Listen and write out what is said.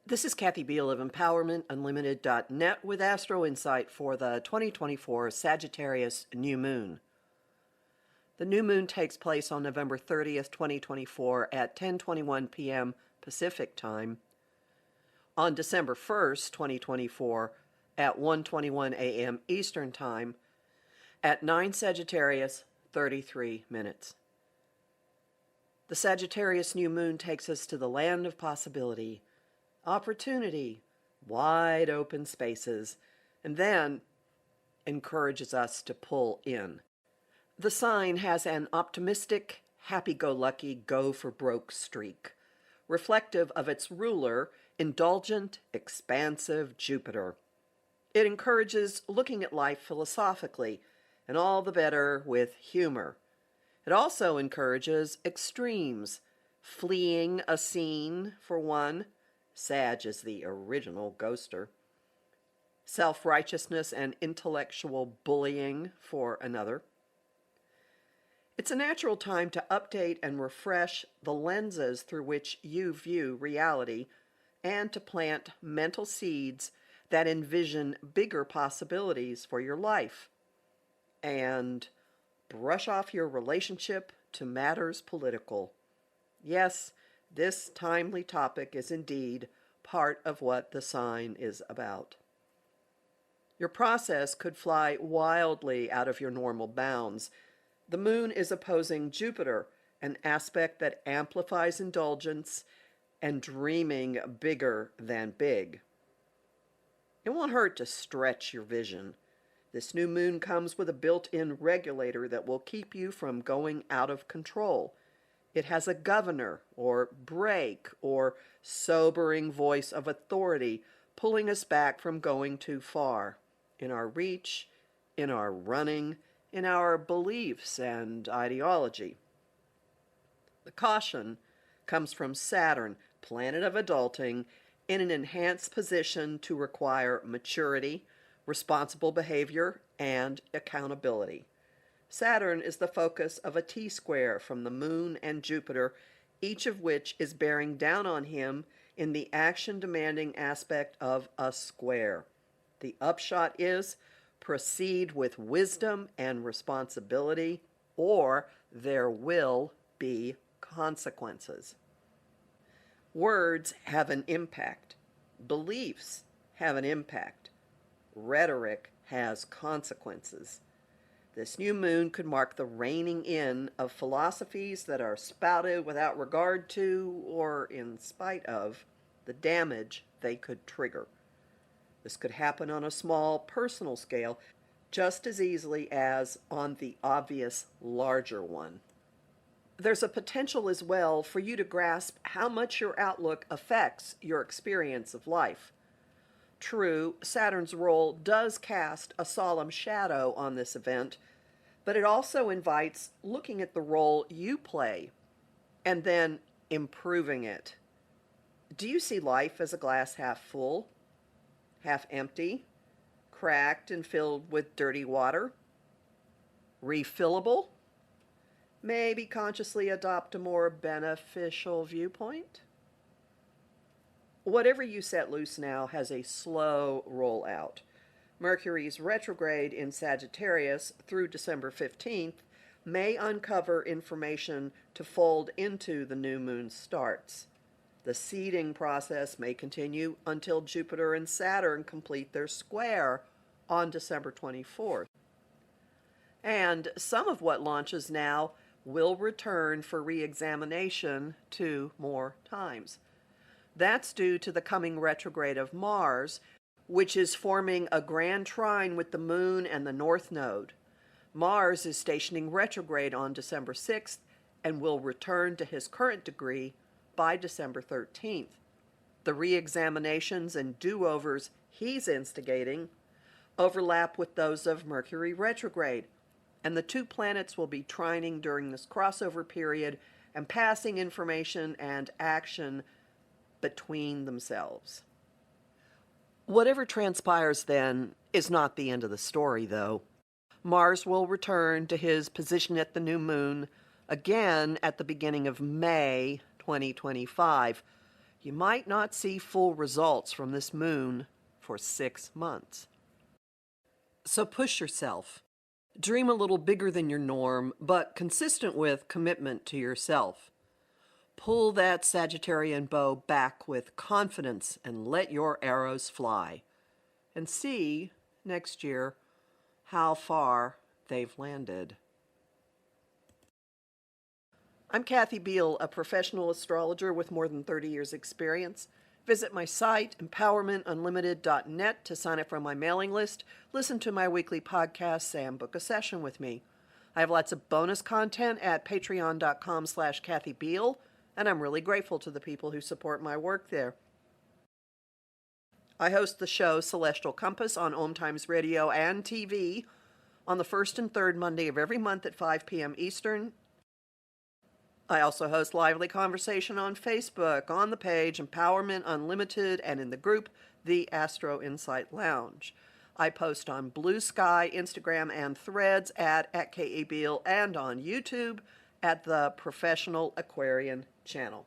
This is Kathy Beal of EmpowermentUnlimited.net with Astro Insight for the 2024 Sagittarius New Moon. The new moon takes place on November 30th, 2024 at 10:21 p.m. Pacific Time, on December 1st, 2024 at 1:21 a.m. Eastern Time, at 9 Sagittarius, 33 minutes. The Sagittarius new moon takes us to the land of possibility, opportunity, wide open spaces, and then encourages us to pull in. The sign has an optimistic, happy-go-lucky, go-for-broke streak, reflective of its ruler, indulgent, expansive Jupiter. It encourages looking at life philosophically, and all the better with humor. It also encourages extremes, fleeing a scene for one. Sag is the original ghoster. Self-righteousness and intellectual bullying for another. It's a natural time to update and refresh the lenses through which you view reality and to plant mental seeds that envision bigger possibilities for your life. And brush off your relationship to matters political. Yes, this timely topic is indeed part of what the sign is about. Your process could fly wildly out of your normal bounds. The moon is opposing Jupiter, an aspect that amplifies indulgence and dreaming bigger than big. It won't hurt to stretch your vision. This new moon comes with a built-in regulator that will keep you from going out of control. It has a governor or brake or sobering voice of authority pulling us back from going too far in our reach, in our running, in our beliefs and ideology. The caution comes from Saturn, planet of adulting, in an enhanced position to require maturity, responsible behavior, and accountability. Saturn is the focus of a T-square from the Moon and Jupiter, each of which is bearing down on him in the action-demanding aspect of a square. The upshot is, proceed with wisdom and responsibility, or there will be consequences. Words have an impact. Beliefs have an impact. Rhetoric has consequences. This new moon could mark the reining in of philosophies that are spouted without regard to, or in spite of, the damage they could trigger. This could happen on a small personal scale just as easily as on the obvious larger one. There's a potential as well for you to grasp how much your outlook affects your experience of life. True, Saturn's role does cast a solemn shadow on this event, but it also invites looking at the role you play and then improving it. Do you see life as a glass half full, half empty, cracked and filled with dirty water? Refillable? Maybe consciously adopt a more beneficial viewpoint? Whatever you set loose now has a slow rollout. Mercury's retrograde in Sagittarius through December 15th may uncover information to fold into the new moon starts. The seeding process may continue until Jupiter and Saturn complete their square on December 24th. And some of what launches now will return for re-examination 2 more times. That's due to the coming retrograde of Mars, which is forming a grand trine with the Moon and the North Node. Mars is stationing retrograde on December 6th and will return to his current degree by December 13th. The re-examinations and do-overs he's instigating overlap with those of Mercury retrograde, and the two planets will be trining during this crossover period and passing information and action between themselves. Whatever transpires then is not the end of the story, though. Mars will return to his position at the new moon again at the beginning of May 2025. You might not see full results from this moon for 6 months. So push yourself. Dream a little bigger than your norm, but consistent with commitment to yourself. Pull that Sagittarian bow back with confidence and let your arrows fly. And see, next year, how far they've landed. I'm Kathy Beal, a professional astrologer with more than 30 years' experience. Visit my site, empowermentunlimited.net, to sign up for my mailing list, listen to my weekly podcasts, and book a session with me. I have lots of bonus content at patreon.com/Kathy Beal, and I'm really grateful to the people who support my work there. I host the show Celestial Compass on Om Times Radio and TV on the first and third Monday of every month at 5 p.m. Eastern. I also host lively conversation on Facebook, on the page Empowerment Unlimited, and in the group The Astro Insight Lounge. I post on Blue Sky, Instagram, and Threads at KA Beal, and on YouTube at the Professional Aquarian channel.